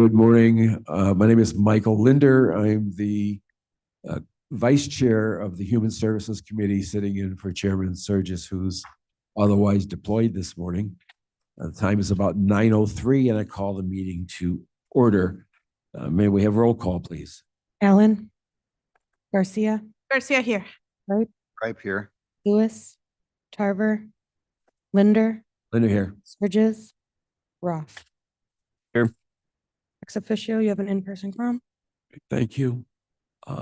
Good morning. My name is Michael Linder. I'm the Vice Chair of the Human Services Committee, sitting in for Chairman Surgis, who's otherwise deployed this morning. The time is about 9:03, and I call the meeting to order. May we have roll call, please? Allen, Garcia, Garcia here. Ripe here. Lewis, Tarver, Linder, Linder here. Surges, Roth. Here. Ex officio, you have an in-person quorum. Thank you. We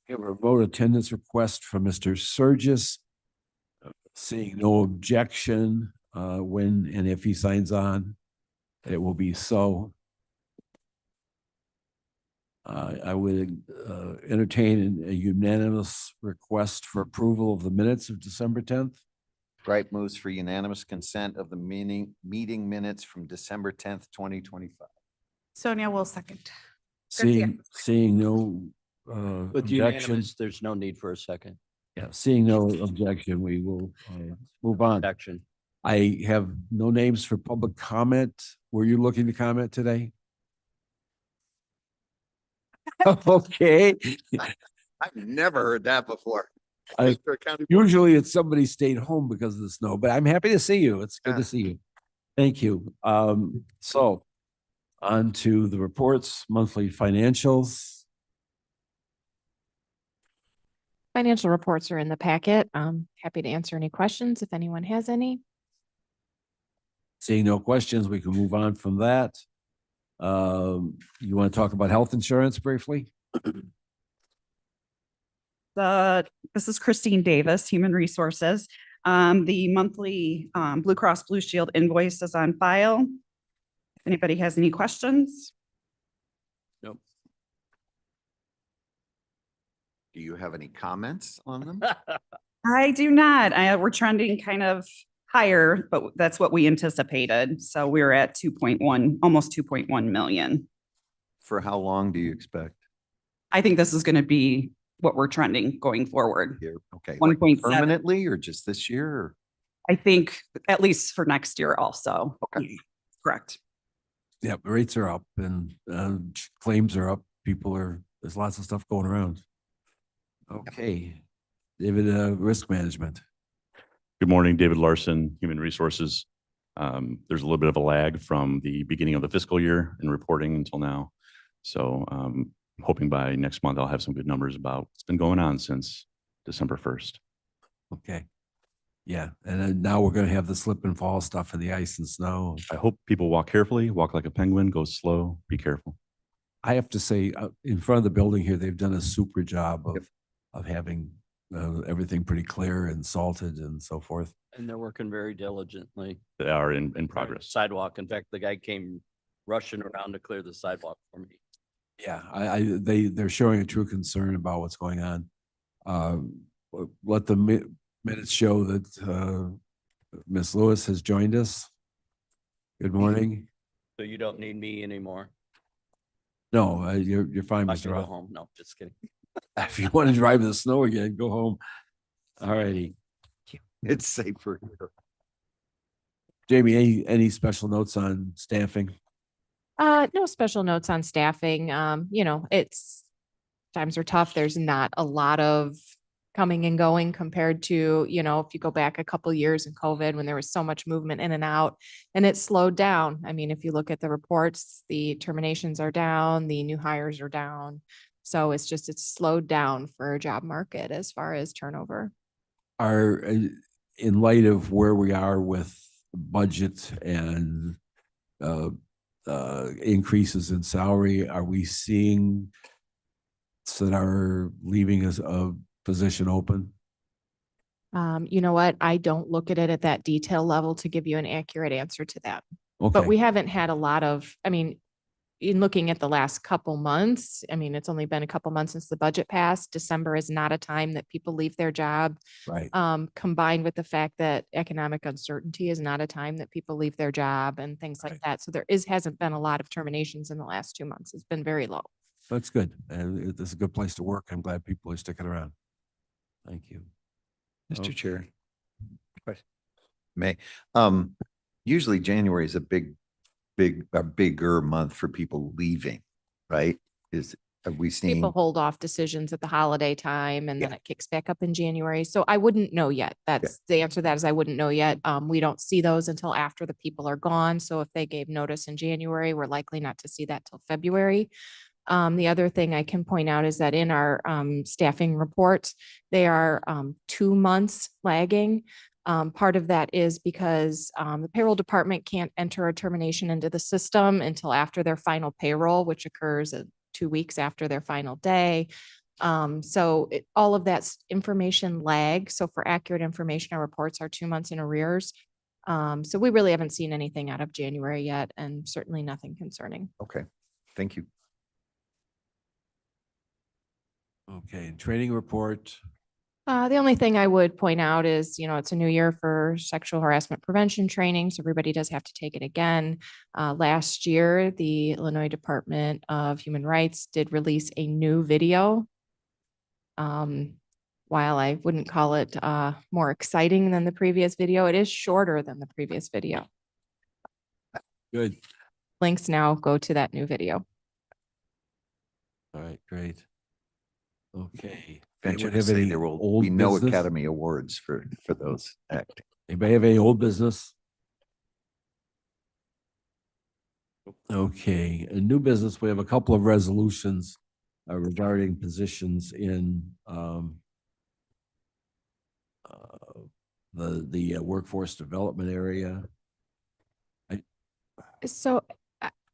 have a remote attendance request from Mr. Surgis. Seeing no objection, when and if he signs on, it will be so. I would entertain a unanimous request for approval of the minutes of December 10th. Ripe moves for unanimous consent of the meeting minutes from December 10th, 2025. Sonia will second. Seeing no With objection. unanimous, there's no need for a second. Yeah, seeing no objection, we will move on. Action. I have no names for public comment. Were you looking to comment today? Okay. I've never heard that before. Usually it's somebody stayed home because of the snow, but I'm happy to see you. It's good to see you. Thank you. So on to the reports, monthly financials. Financial reports are in the packet. I'm happy to answer any questions if anyone has any. Seeing no questions, we can move on from that. You want to talk about health insurance briefly? This is Christine Davis, Human Resources. The monthly Blue Cross Blue Shield invoice is on file. If anybody has any questions. Nope. Do you have any comments on them? I do not. We're trending kind of higher, but that's what we anticipated. So we're at 2.1, almost 2.1 million. For how long do you expect? I think this is going to be what we're trending going forward. Here, okay. 1.7. Permanently or just this year? Or? I think at least for next year also. Okay. Correct. Yeah, rates are up and claims are up. There's lots of stuff going around. Okay. David, risk management. Good morning, David Larson, Human Resources. There's a little bit of a lag from the beginning of the fiscal year in reporting until now. So I'm hoping by next month I'll have some good numbers about what's been going on since December 1st. Okay. Yeah. And then now we're going to have the slip and fall stuff in the ice and snow. I hope people walk carefully, walk like a penguin, go slow, be careful. I have to say, in front of the building here, they've done a super job of having everything pretty clear and salted and so forth. And they're working very diligently. They are in progress. Sidewalk. In fact, the guy came rushing around to clear the sidewalk for me. Yeah, they're showing a true concern about what's going on. Let the minutes show that Ms. Lewis has joined us. Good morning. So you don't need me anymore. No, you're fine, I Mr. can go Roth. home. No, just kidding. If you want to drive in the snow again, go home. All righty. It's safer here. Jamie, any special notes on staffing? No special notes on staffing. Times are tough. There's not a lot of coming and going compared to, if you go back a couple years in COVID when there was so much movement in and out, and it slowed down. I mean, if you look at the reports, the terminations are down, the new hires are down. So it's slowed down for a job market as far as turnover. In light of where we are with budget and increases in salary, are we seeing that are leaving us a position open? You know what? I don't look at it at that detail level to give you an accurate answer to that. Okay. But we haven't had a lot of, in looking at the last couple months, it's only been a couple months since the budget passed. December is not a time that people leave their job. Right. Combined with the fact that economic uncertainty is not a time that people leave their job and things like that. So hasn't been a lot of terminations in the last 2 months. It's been very low. That's good. And it's a good place to work. I'm glad people are sticking around. Thank you. Mr. Chair. Question. Usually January is a big a bigger month for people leaving, right? Have we seen? People hold off decisions at the holiday time and then Yeah. it kicks back up in January. So I wouldn't know yet. That's the answer to that is I wouldn't know yet. We don't see those until after the people are gone. So if they gave notice in January, we're likely not to see that till February. The other thing I can point out is that in our staffing reports, they are 2 months lagging. Part of that is because the payroll department can't enter a termination into the system until after their final payroll, which occurs 2 weeks after their final day. So all of that's information lag. So for accurate information, our reports are 2 months in arrears. So we really haven't seen anything out of January yet, and certainly nothing concerning. Okay, thank you. Okay, training report. The only thing I would point out is, it's a new year for sexual harassment prevention training, so everybody does have to take it again. Last year, the Illinois Department of Human Rights did release a new video. While I wouldn't call it more exciting than the previous video, it is shorter than the previous video. Good. Links now go to that new video. All right, great. Okay. Venture Anyone to have say any there will old be no business? Academy Awards for those acting. Anybody have any old business? Okay, in new business, we have a couple of resolutions regarding positions in the workforce development area. So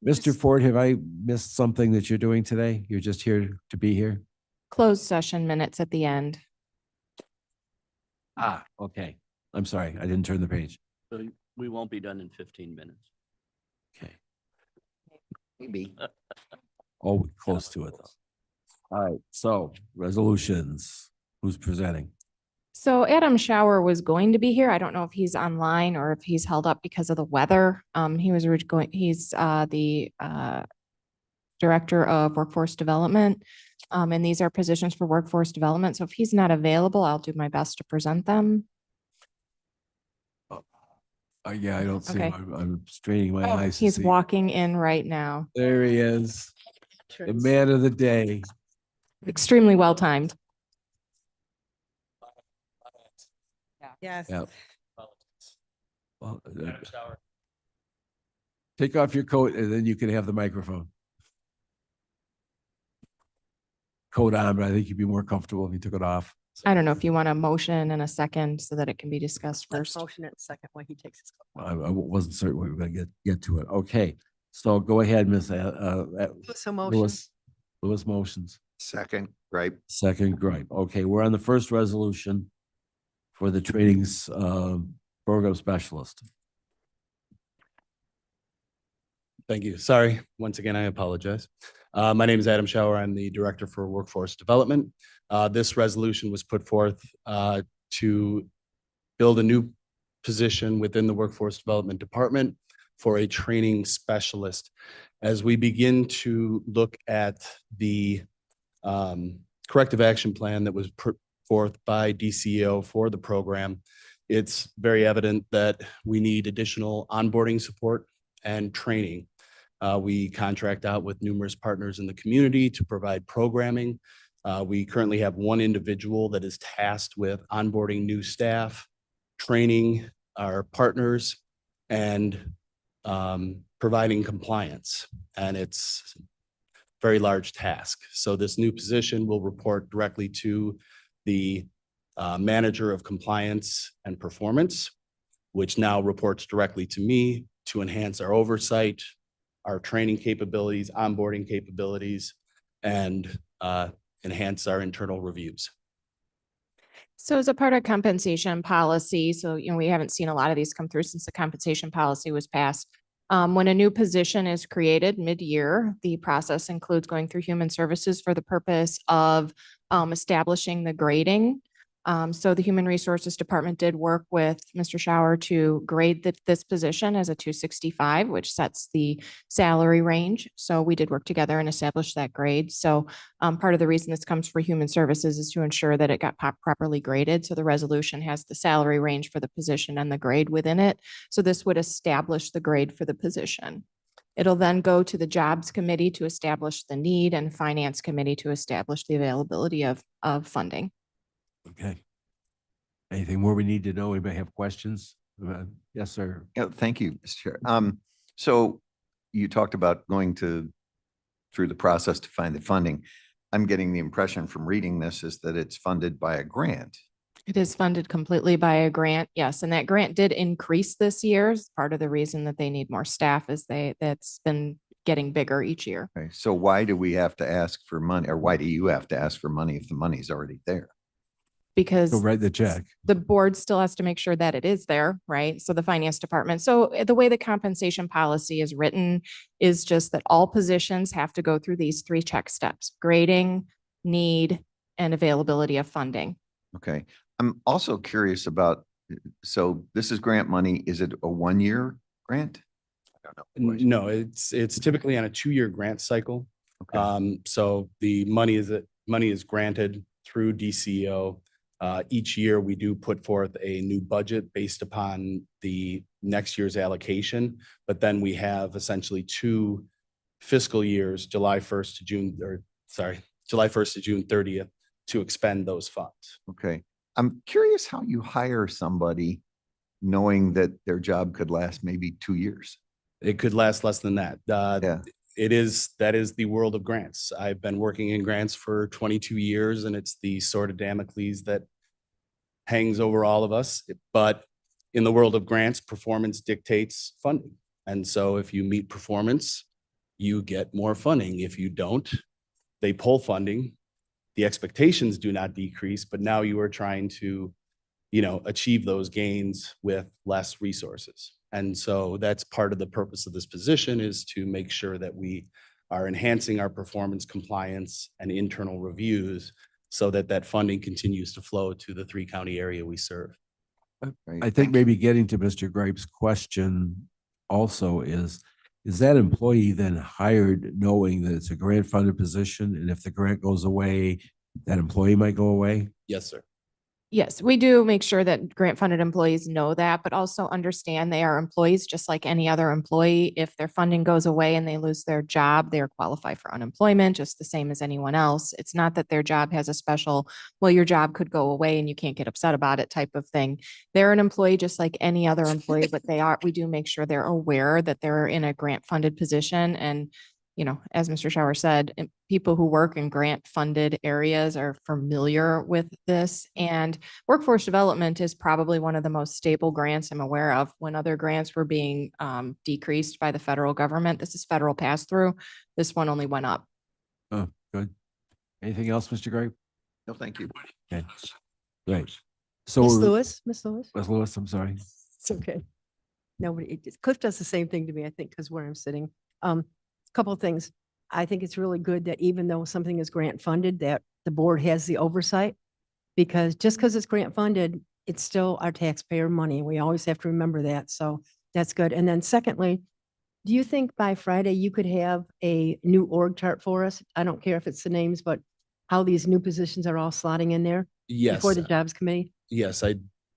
Mr. Just- Ford, have I missed something that you're doing today? You're just here to be here? closed session minutes at the end. Ah, okay. I'm sorry, I didn't turn the page. So we won't be done in 15 minutes. Okay. Maybe. Oh, close to it though. All right, so resolutions, who's presenting? So Adam Shower was going to be here. I don't know if he's online or if he's held up because of the weather. He's the Director of Workforce Development. And these are positions for workforce development. So if he's not available, I'll do my best to present them. Yeah, I don't see Okay. him. I'm straining my Oh, eyes to he's see. walking in right now. There he is, the man of the day. Extremely well timed. Yes. Yep. Well, take off your coat and then you can have the microphone. Coat on, but I think you'd be more comfortable if you took it off. I don't know if you want a motion and a second so that it can be discussed first. Motion it second when he takes his. I wasn't certain we were going to get to it. Okay, so go ahead, Ms. So motion. Lewis motions. Second, right? Second, Gripe. Okay, we're on the first resolution for the trainings program specialist. Thank you. Sorry, once again, I apologize. My name is Adam Shower. I'm the Director for Workforce Development. This resolution was put forth to build a new position within the Workforce Development Department for a training specialist. As we begin to look at the corrective action plan that was put forth by DCEO for the program, it's very evident that we need additional onboarding support and training. We contract out with numerous partners in the community to provide programming. We currently have one individual that is tasked with onboarding new staff, training our partners, and providing compliance. And it's a very large task. So this new position will report directly to the manager of compliance and performance, which now reports directly to me to enhance our oversight, our training capabilities, onboarding capabilities, and enhance our internal reviews. So as a part of compensation policy, so, we haven't seen a lot of these come through since the compensation policy was passed. When a new position is created mid-year, the process includes going through human services for the purpose of establishing the grading. So the Human Resources Department did work with Mr. Shower to grade this position as a 265, which sets the salary range. So we did work together and establish that grade. So part of the reason this comes for Human Services is to ensure that it got properly graded. So the resolution has the salary range for the position and the grade within it. So this would establish the grade for the position. It'll then go to the Jobs Committee to establish the need and Finance Committee to establish the availability of funding. Okay. Anything more we need to know? Anybody have questions? Yes, sir. Yeah, thank you, Mr. Chair. So you talked about going through the process to find the funding. I'm getting the impression from reading this is that it's funded by a grant. It is funded completely by a grant, yes, and that grant did increase this year. It's part of the reason that they need more staff is that's been getting bigger each year. Okay, so why do we have to ask for money, or why do you have to ask for money if the money's already there? Because Go write the check. the board still has to make sure that it is there, right? So the finance department. So the way the compensation policy is written is just that all positions have to go through these 3 check steps: grading, need, and availability of funding. Okay, I'm also curious about, so this is grant money. Is it a 1-year grant? I don't know. No, it's typically on a 2-year grant cycle. Okay. So the money is granted through DCO. Each year we do put forth a new budget based upon the next year's allocation, but then we have essentially 2 fiscal years, July 1st to June 30th to expend those funds. Okay. I'm curious how you hire somebody knowing that their job could last maybe 2 years. It could last less than that. Yeah. That is the world of grants. I've been working in grants for 22 years, and it's the sword of Damocles that hangs over all of us. But in the world of grants, performance dictates funding. And so if you meet performance, you get more funding. If you don't, they pull funding. The expectations do not decrease, but now you are trying to, achieve those gains with less resources. And so that's part of the purpose of this position, is to make sure that we are enhancing our performance, compliance, and internal reviews so that that funding continues to flow to the 3-county area we serve. Right, I think thank you. maybe getting to Mr. Gripe's question also is that employee then hired knowing that it's a grant funded position? And if the grant goes away, that employee might go away? Yes, sir. Yes, we do make sure that grant funded employees know that, but also understand they are employees just like any other employee. If their funding goes away and they lose their job, they are qualified for unemployment just the same as anyone else. It's not that their job has a special, well, your job could go away and you can't get upset about it type of thing. They're an employee just like any other employee, but we do make sure they're aware that they're in a grant funded position. And as Mr. Shower said, people who work in grant funded areas are familiar with this. And workforce development is probably one of the most stable grants I'm aware of. When other grants were being decreased by the federal government, this is federal pass through. This one only went up. Oh, good. Anything else, Mr. Gripe? No, thank you. Okay, great. So, Miss Lewis, Miss Lewis, Ms. Lewis, I'm sorry. it's okay. Cliff does the same thing to me, I think, because where I'm sitting. Couple of things. I think it's really good that even though something is grant funded, that the board has the oversight, because just because it's grant funded, it's still our taxpayer money. We always have to remember that. So that's good. And then secondly, do you think by Friday you could have a new org chart for us? I don't care if it's the names, but how these new positions are all slotting in there Yes. before the jobs committee? Yes,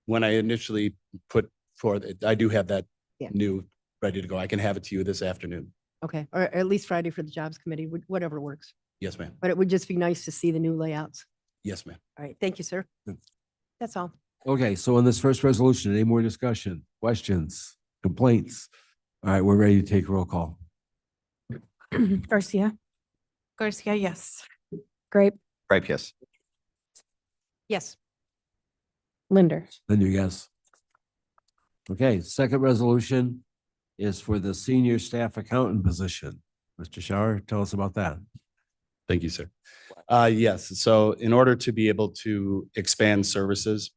when I initially put forth, I do have that Yeah. new ready to go. I can have it to you this afternoon. Okay, or at least Friday for the jobs committee, whatever works. Yes, ma'am. But it would just be nice to see the new layouts. Yes, ma'am. All right, thank you, sir. That's all. Okay, so on this first resolution, any more discussion, questions, complaints? All right, we're ready to take roll call. Garcia. Garcia, yes. Grape. Right, yes. Yes. Linder. Then you guess. Okay, second resolution is for the senior staff accountant position. Mr. Shower, tell us about that. Thank you, sir. Yes, so in order to be able to expand services,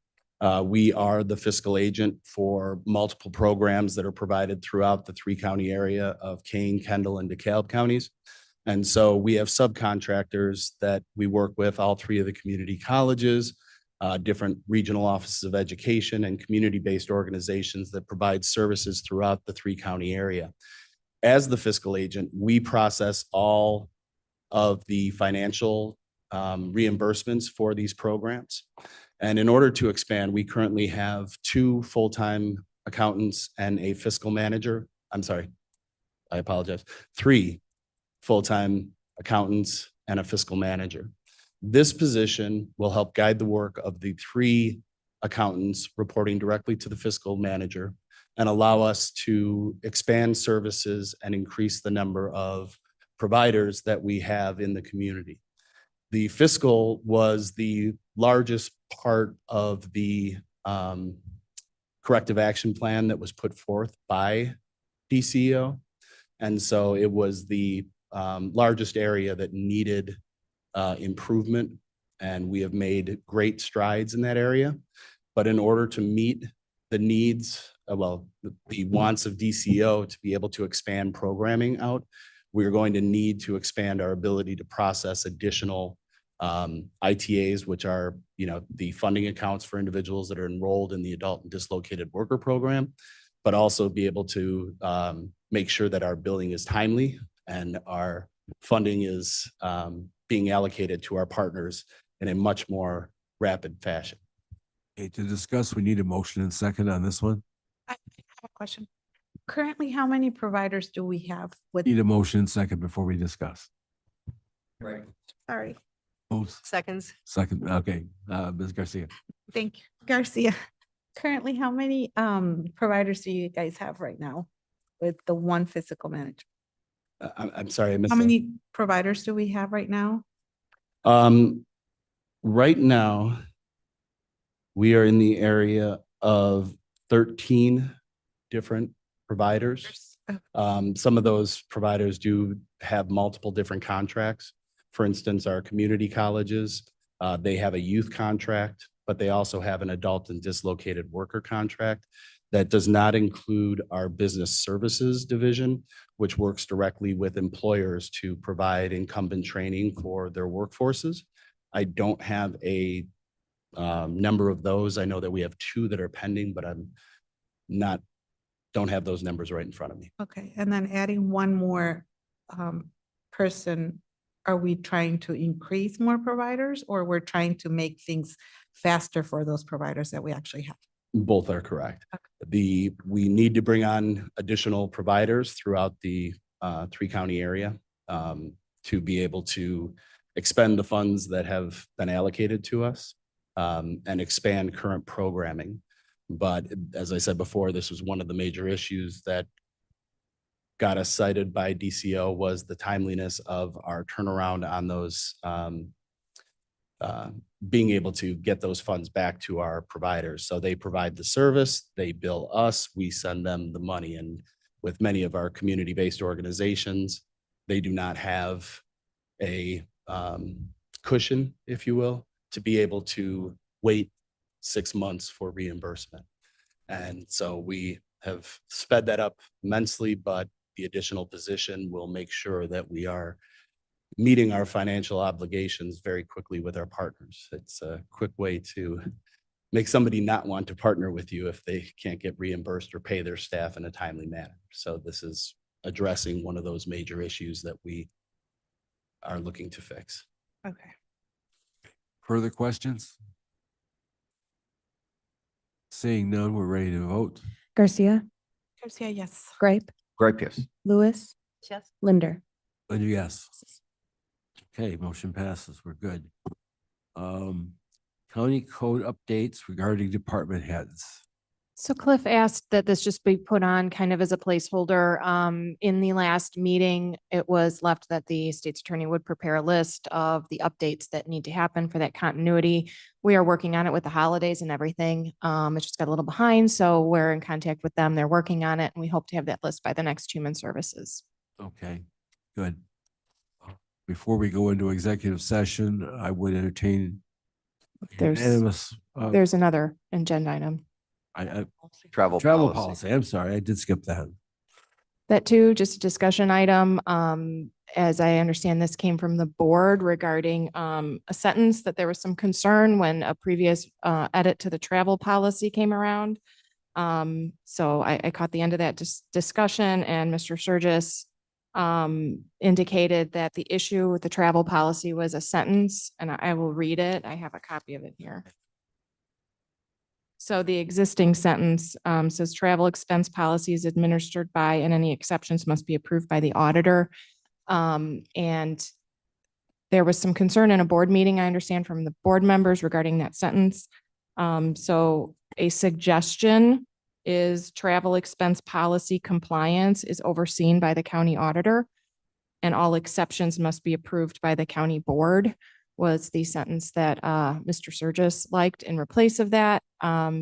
we are the fiscal agent for multiple programs that are provided throughout the 3-county area of Kane, Kendall, and DeKalb counties. And so we have subcontractors that we work with, all 3 of the community colleges, different regional offices of education, and community-based organizations that provide services throughout the 3-county area. As the fiscal agent, we process all of the financial reimbursements for these programs. And in order to expand, we currently have 2 full-time accountants and a fiscal manager. I'm sorry, I apologize, 3 full-time accountants and a fiscal manager. This position will help guide the work of the 3 accountants reporting directly to the fiscal manager and allow us to expand services and increase the number of providers that we have in the community. The fiscal was the largest part of the corrective action plan that was put forth by DCEO. And so it was the largest area that needed improvement, and we have made great strides in that area. But in order to meet the needs, the wants of DCEO to be able to expand programming out, we're going to need to expand our ability to process additional ITAs, which are, the funding accounts for individuals that are enrolled in the Adult and Dislocated Worker Program, but also be able to make sure that our billing is timely and our funding is being allocated to our partners in a much more rapid fashion. Okay, to discuss, we need a motion and second on this one. I have a question. Currently, how many providers do we have with, Need a motion and second before we discuss. sorry, Seconds. Second, okay, Ms. Garcia. thank you, Garcia. Currently, how many providers do you guys have right now with the one fiscal manager? I'm sorry, I missed How that. many providers do we have right now? Right now, we are in the area of 13 different providers. Some of those providers do have multiple different contracts. For instance, our community colleges, they have a youth contract, but they also have an adult and dislocated worker contract. That does not include our business services division, which works directly with employers to provide incumbent training for their workforces. I don't have a number of those. I know that we have 2 that are pending, but don't have those numbers right in front of me. Okay, and then adding one more person, are we trying to increase more providers or we're trying to make things faster for those providers that we actually have? Both are correct. We need to bring on additional providers throughout the 3-county area to be able to expend the funds that have been allocated to us and expand current programming. But as I said before, this was one of the major issues that got us cited by DCO was the timeliness of our turnaround on those being able to get those funds back to our providers. So they provide the service, they bill us, we send them the money. And with many of our community-based organizations, they do not have a cushion, if you will, to be able to wait 6 months for reimbursement. And so we have sped that up immensely, but the additional position will make sure that we are meeting our financial obligations very quickly with our partners. It's a quick way to make somebody not want to partner with you if they can't get reimbursed or pay their staff in a timely manner. So this is addressing one of those major issues that we are looking to fix. Okay. Further questions? Seeing none, we're ready to vote. Garcia, Garcia, yes. Gripe, Gripe, yes. Lewis, Yes. Linder. And yes. Okay, motion passes. We're good. County code updates regarding department heads. So Cliff asked that this just be put on kind of as a placeholder. In the last meeting, it was left that the state's attorney would prepare a list of the updates that need to happen for that continuity. We are working on it with the holidays and everything. It's just got a little behind, so we're in contact with them. They're working on it, and we hope to have that list by the next Human Services. Okay, good. Before we go into executive session, I would entertain There's unanimous, there's another agenda item. Travel travel policy. policy. I'm sorry, I did skip that. That too, just a discussion item. As I understand, this came from the board regarding a sentence that there was some concern when a previous edit to the travel policy came around. So I caught the end of that discussion, and Mr. Surgis indicated that the issue with the travel policy was a sentence, and I will read it. I have a copy of it here. So the existing sentence says travel expense policy is administered by, and any exceptions must be approved by the auditor. And there was some concern in a board meeting, I understand, from the board members regarding that sentence. So a suggestion is travel expense policy compliance is overseen by the county auditor, and all exceptions must be approved by the county board, was the sentence that Mr. Surges liked in replace of that.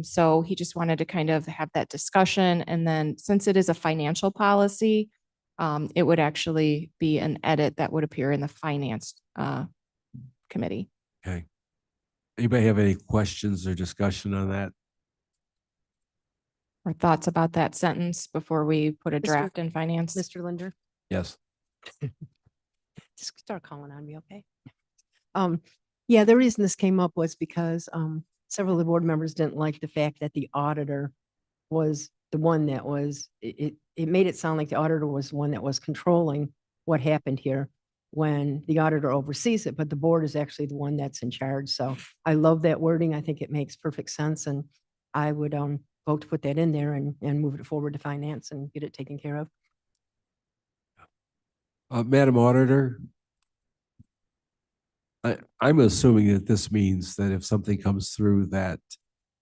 So he just wanted to kind of have that discussion. And then since it is a financial policy, it would actually be an edit that would appear in the finance committee. Okay. Anybody have any questions or discussion on that? Or thoughts about that sentence before we put a Mr. draft in finance? Mr. Linder, Yes. just start calling on me, okay? Yeah, the reason this came up was because several of the board members didn't like the fact that the auditor was the one that was, it made it sound like the auditor was the one that was controlling what happened here when the auditor oversees it, but the board is actually the one that's in charge. So I love that wording. I think it makes perfect sense, and I would vote to put that in there and move it forward to finance and get it taken care of. Madam Auditor, I'm assuming that this means that if something comes through that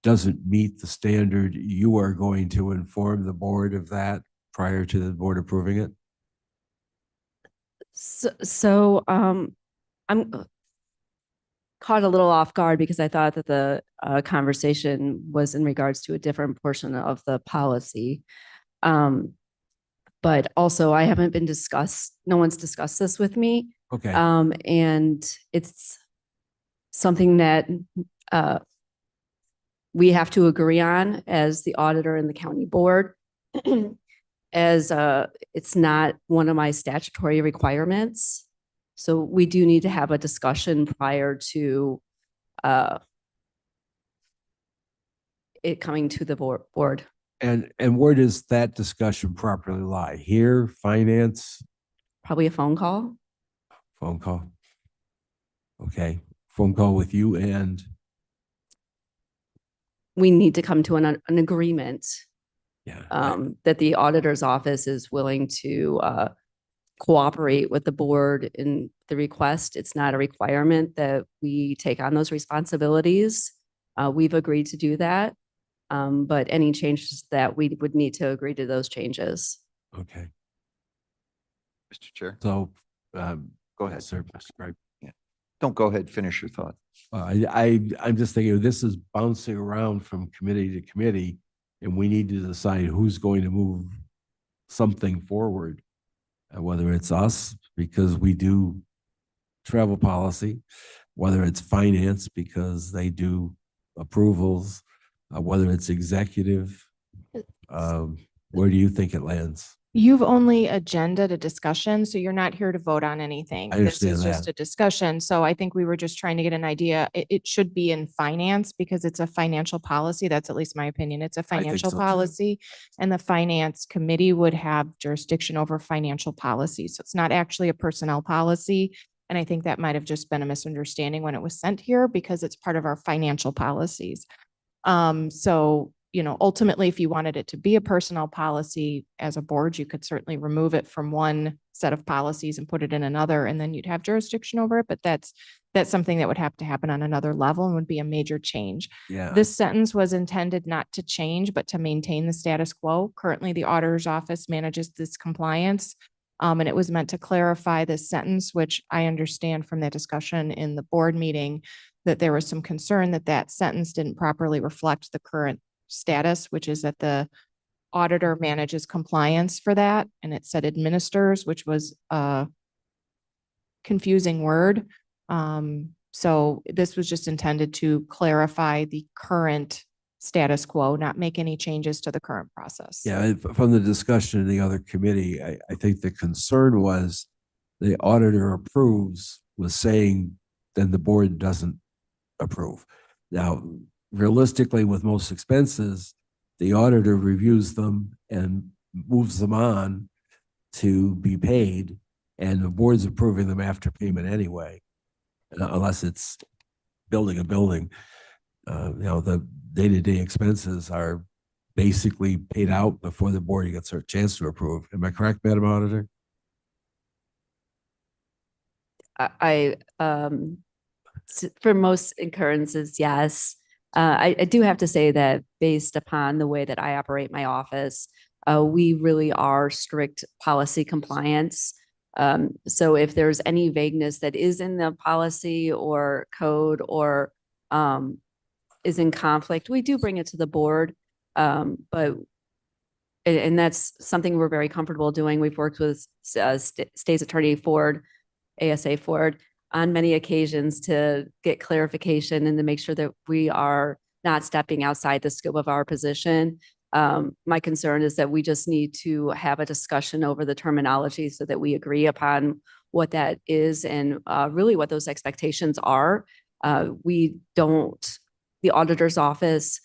doesn't meet the standard, you are going to inform the board of that prior to the board approving it? I'm caught a little off guard because I thought that the conversation was in regards to a different portion of the policy. But also I haven't been no one's discussed this with me. Okay. And it's something that we have to agree on as the auditor and the county board. As it's not one of my statutory requirements. So we do need to have a discussion prior to it coming to the board. And where does that discussion properly lie? Here, finance, Probably a phone call. phone call? Okay, phone call with you and, We need to come to an agreement yeah. that the auditor's office is willing to cooperate with the board in the request. It's not a requirement that we take on those responsibilities. We've agreed to do that. But any changes that we would need to agree to those changes. Okay, Mr. Chair, so, go ahead. sir, right. Don't go ahead, finish your thought. I'm just thinking this is bouncing around from committee to committee, and we need to decide who's going to move something forward. Whether it's us, because we do travel policy, whether it's finance, because they do approvals, whether it's executive. Where do you think it lands? You've only agended a discussion, so you're not here to vote on anything. I This understand is just that. a discussion. So I think we were just trying to get an idea. It should be in finance because it's a financial policy. That's at least my opinion. It's a think financial so too. policy. And the finance committee would have jurisdiction over financial policy. So it's not actually a personnel policy. And I think that might have just been a misunderstanding when it was sent here because it's part of our financial policies. So ultimately, if you wanted it to be a personnel policy as a board, you could certainly remove it from one set of policies and put it in another, and then you'd have jurisdiction over it. But that's something that would have to happen on another level and would be a major change. Yeah. This sentence was intended not to change, but to maintain the status quo. Currently, the auditor's office manages this compliance. And it was meant to clarify this sentence, which I understand from the discussion in the board meeting that there was some concern that that sentence didn't properly reflect the current status, which is that the auditor manages compliance for that. And it said administers, which was a confusing word. So this was just intended to clarify the current status quo, not make any changes to the current process. Yeah, from the discussion in the other committee, I think the concern was the auditor approves was saying then the board doesn't approve. Now, realistically, with most expenses, the auditor reviews them and moves them on to be paid, and the board's approving them after payment anyway, unless it's building a building. the day-to-day expenses are basically paid out before the board gets a chance to approve. Am I correct, Madam Auditor? For most occurrences, yes. I do have to say that based upon the way that I operate my office, we really are strict policy compliance. So if there's any vagueness that is in the policy or code or is in conflict, we do bring it to the board. And that's something we're very comfortable doing. We've worked with State's Attorney Ford, ASA Ford, on many occasions to get clarification and to make sure that we are not stepping outside the scope of our position. My concern is that we just need to have a discussion over the terminology so that we agree upon what that is and really what those expectations are. The auditor's office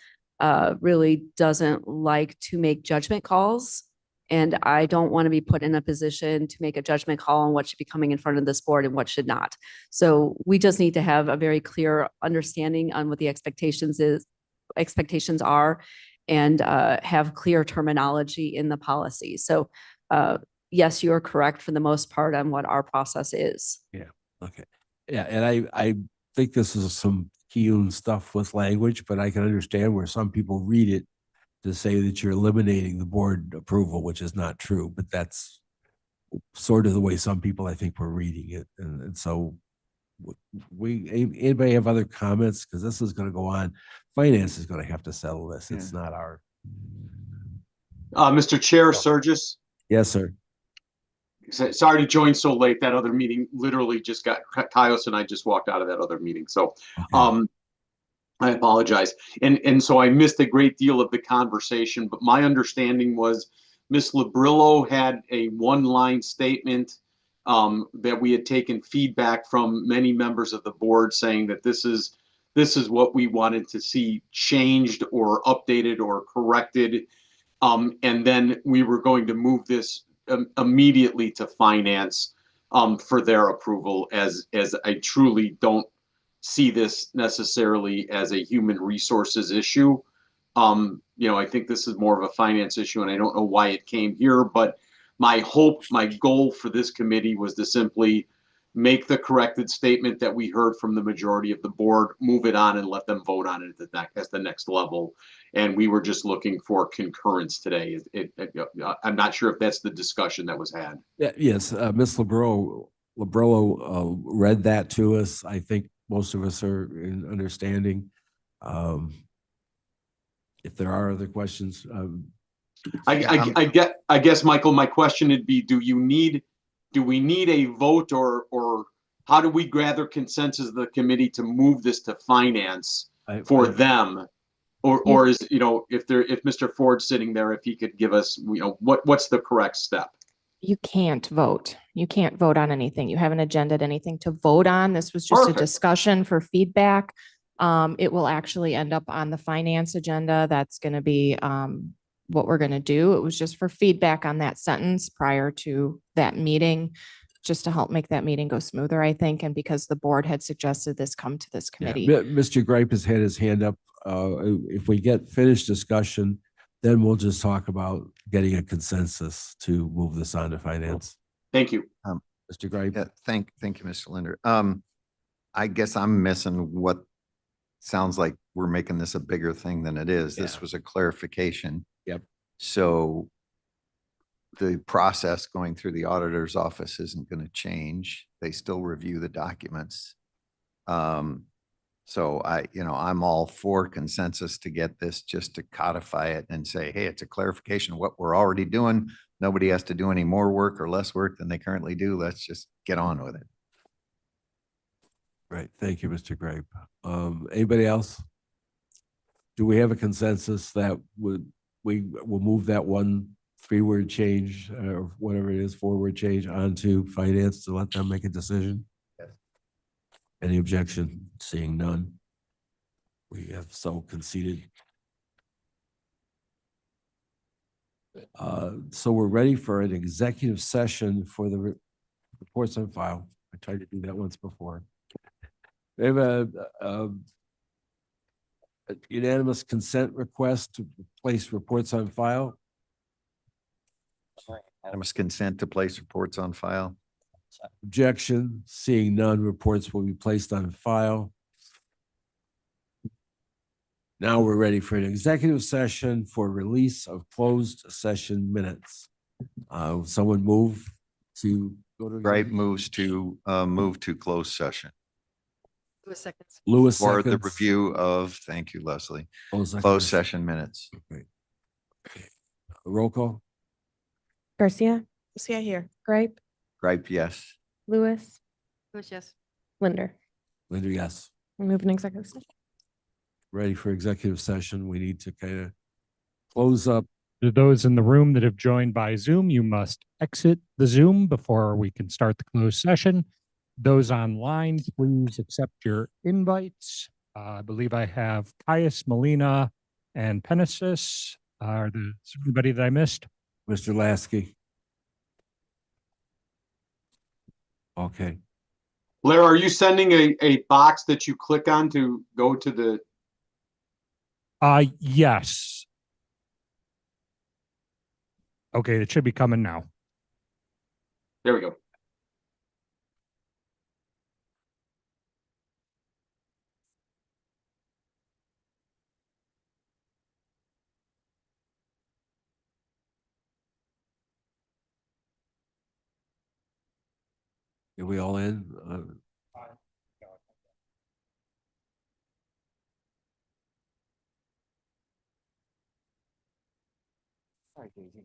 really doesn't like to make judgment calls. And I don't want to be put in a position to make a judgment call on what should be coming in front of this board and what should not. So we just need to have a very clear understanding on what the expectations are and have clear terminology in the policy. So yes, you are correct for the most part on what our process is. Yeah. Okay. Yeah. And I think this is some key stuff with language, but I can understand where some people read it to say that you're eliminating the board approval, which is not true, but that's sort of the way some people, I think, were reading it. And so anybody have other comments? Because this is going to go on. Finance is going to have to settle this. It's not our. Mr. Chair, Surgis, Yes, sir. sorry to join so late. That other meeting literally just got, Caius and I just walked out of that other meeting. So, Okay. I apologize. And so I missed a great deal of the conversation, but my understanding was Ms. Labrillo had a one-line statement that we had taken feedback from many members of the board saying that this is what we wanted to see changed or updated or corrected. And then we were going to move this immediately to finance for their approval, as I truly don't see this necessarily as a human resources issue. I think this is more of a finance issue, and I don't know why it came here, but my goal for this committee was to simply make the corrected statement that we heard from the majority of the board, move it on and let them vote on it at the next level. And we were just looking for concurrence today. I'm not sure if that's the discussion that was had. Yeah, yes, Ms. Labrillo read that to us. I think most of us are in understanding. If there are other questions, I guess, Michael, my question would be: do we need a vote, or how do we gather consensus of the committee to move this to finance for them? Or is, if Mr. Ford's sitting there, if he could give us, what's the correct step? You can't vote. You can't vote on anything. You haven't agended anything to vote on. This was just a discussion for feedback. It will actually end up on the finance agenda. That's going to be what we're going to do. It was just for feedback on that sentence prior to that meeting, just to help make that meeting go smoother, I think. And because the board had suggested this come to this committee. Yeah. Mr. Gripe has had his hand up. If we get finished discussion, then we'll just talk about getting a consensus to move this on to finance. Thank you. Mr. Gripe. Yeah, thank you, Mr. Linder. I guess I'm missing what sounds like we're making this a bigger thing than it is. This was a clarification. Yep. So The process going through the auditor's office isn't going to change. They still review the documents. So I'm all for consensus to get this, just to codify it and say, hey, it's a clarification of what we're already doing. Nobody has to do any more work or less work than they currently do. Let's just get on with it. Right. Thank you, Mr. Grape. Anybody else? Do we have a consensus that we will move that one 3-word change or whatever it is, 4-word change onto finance to let them make a decision? Yes. Any objection? Seeing none. We have so conceded. So we're ready for an executive session for the reports on file. I tried to do that once before. We have A unanimous consent request to place reports on file. Unanimous consent to place reports on file. Objection, seeing none, reports will be placed on file. Now we're ready for an executive session for release of closed session minutes. Someone move to go to. Right, moves to move to closed session Lewis seconds. Lewis for the seconds. review of, thank you, Leslie, Closed closed session minutes. Okay. Roll call. Garcia, See, I hear. Gripe, Gripe, yes. Lewis, Lewis, yes. Linder. Linda, yes. We move an executive session. Ready for executive session. We need to kind of close up. To those in the room that have joined by Zoom, you must exit the Zoom before we can start the closed session. Those online, please accept your invites. I believe I have Caius, Molina, and Penesis. Is there anybody that I missed? Mr. Lasky. Okay. Blair, are you sending a box that you click on to go to the, Yes. Okay, it should be coming now. there we go. Are we all in? Sorry, Daisy.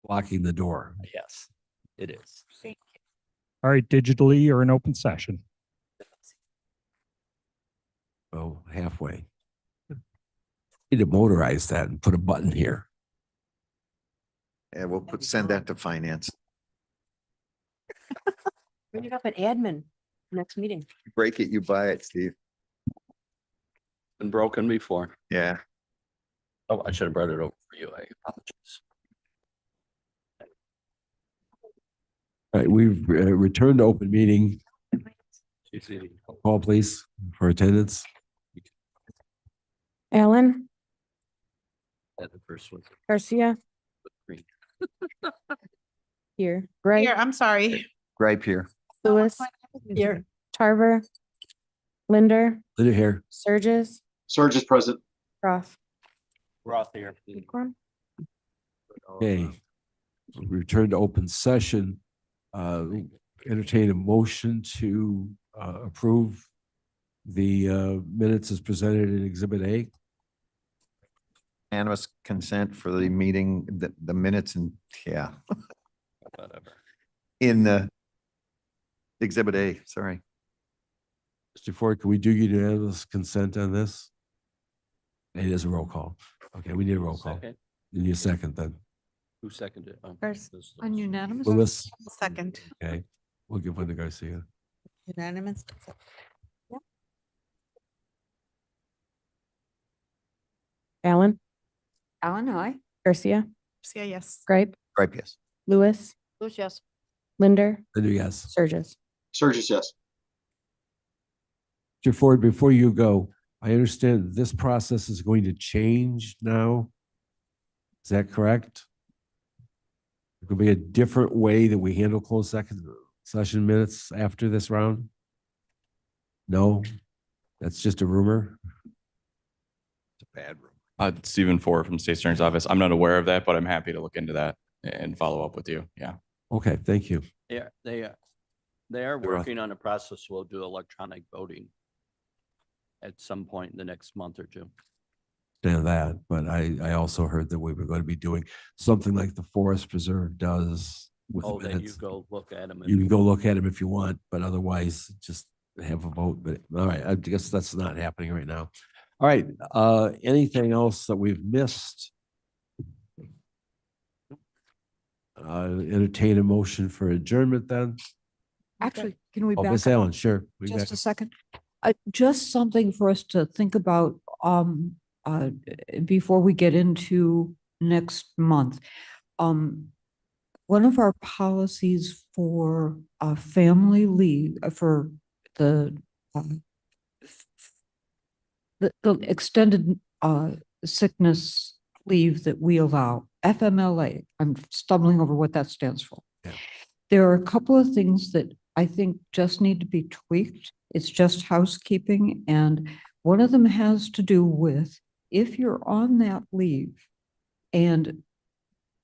blocking the door. Yes, it is. All right, digitally or an open session? Oh, halfway. Need to motorize that and put a button here. Yeah, send that to finance. Bring it up at admin next meeting. Break it, you buy it, Steve. Been broken before. Yeah. Oh, I should have brought it over for you. I apologize. All right, we've returned to open meeting. Call please for attendance. Allen, The first one. Garcia, Green. here, Gray, Here, I'm sorry. Gripe here. Lewis, Here. Tarver, Linder, Linda here. Surges, Surge is present. Roth. Roth here. Okay. We return to open session. Entertain a motion to approve the minutes as presented in Exhibit A. Unanimous consent for the meeting, the minutes and, yeah, Whatever. in the Exhibit A, sorry. Mr. Ford, can we do unanimous consent on this? It is a roll call. Okay, we need a roll call. Second. You need a second then. Who seconded it? First. Unanimous. Lewis, Second. okay, we'll give one to Garcia. Unanimous. Allen, Alan, aye. Garcia, Yeah, yes. Gripe, Gripe, yes. Lewis, Bush, yes. Linder, Linda, yes. Surges. Surge is yes. Mr. Ford, before you go, I understand this process is going to change now. Is that correct? It could be a different way that we handle closed session minutes after this round? No, that's just a rumor. It's a bad room. Stephen Ford from State Attorney's Office. I'm not aware of that, but I'm happy to look into that and follow up with you. Yeah. Okay, thank you. Yeah, they are Roth. working on a process. We'll do electronic voting at some point in the next month or two. Understand that, but I also heard that we were going to be doing something like the Forest Preserve does with the Oh, then you minutes. go look at them. You can go look at them if you want, but otherwise just have a vote. But all right, I guess that's not happening right now. All right, anything else that we've missed? Entertain a motion for adjournment then. Actually, can we Oh, back Miss up Allen, sure. We just back a up. second? Just something for us to think about before we get into next month. One of our policies for family leave, for the extended sickness leave that we allow, FMLA, I'm stumbling over what that stands for. Yeah. There are a couple of things that I think just need to be tweaked. It's just housekeeping. And one of them has to do with if you're on that leave and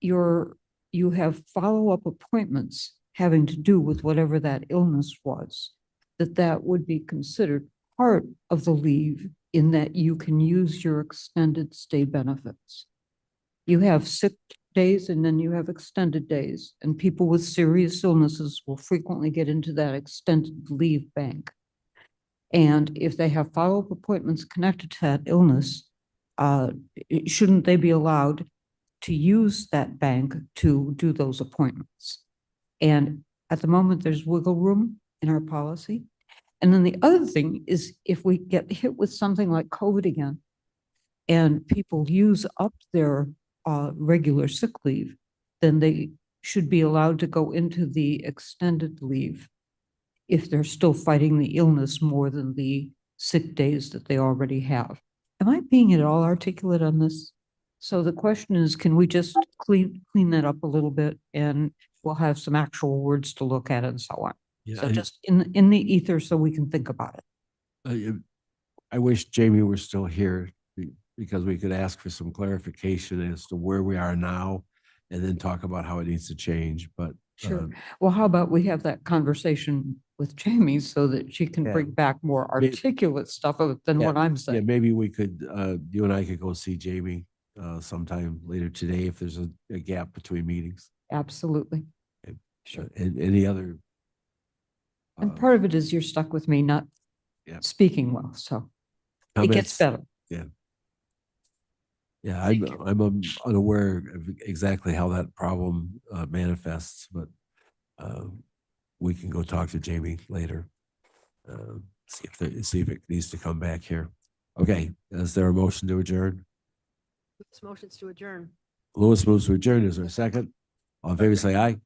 you have follow-up appointments having to do with whatever that illness was, that would be considered part of the leave in that you can use your extended stay benefits. You have sick days and then you have extended days, and people with serious illnesses will frequently get into that extended leave bank. And if they have follow-up appointments connected to that illness, shouldn't they be allowed to use that bank to do those appointments? And at the moment, there's wiggle room in our policy. And then the other thing is if we get hit with something like COVID again and people use up their regular sick leave, then they should be allowed to go into the extended leave if they're still fighting the illness more than the sick days that they already have. Am I being at all articulate on this? So the question is, can we just clean that up a little bit, and we'll have some actual words to look at and so on. Yeah, So just in the ether so we can think about it. I wish Jamie were still here because we could ask for some clarification as to where we are now and then talk about how it needs to change, but. Sure. Well, how about we have that conversation with Jamie so that she can Yeah. bring back more articulate stuff than what I'm Yeah, saying. maybe we could, you and I could go see Jamie sometime later today if there's a gap between meetings. Absolutely. Sure. And any other? And uh, part of it is you're stuck with me not Yeah. speaking well, so it gets comments? better. Yeah, I'm unaware of exactly how that problem manifests, but we can go talk to Jamie later. See if it needs to come back here. Okay, is there a motion to adjourn? Motions to adjourn. Louis moves to adjourn. Is there a second? All in favor, say aye.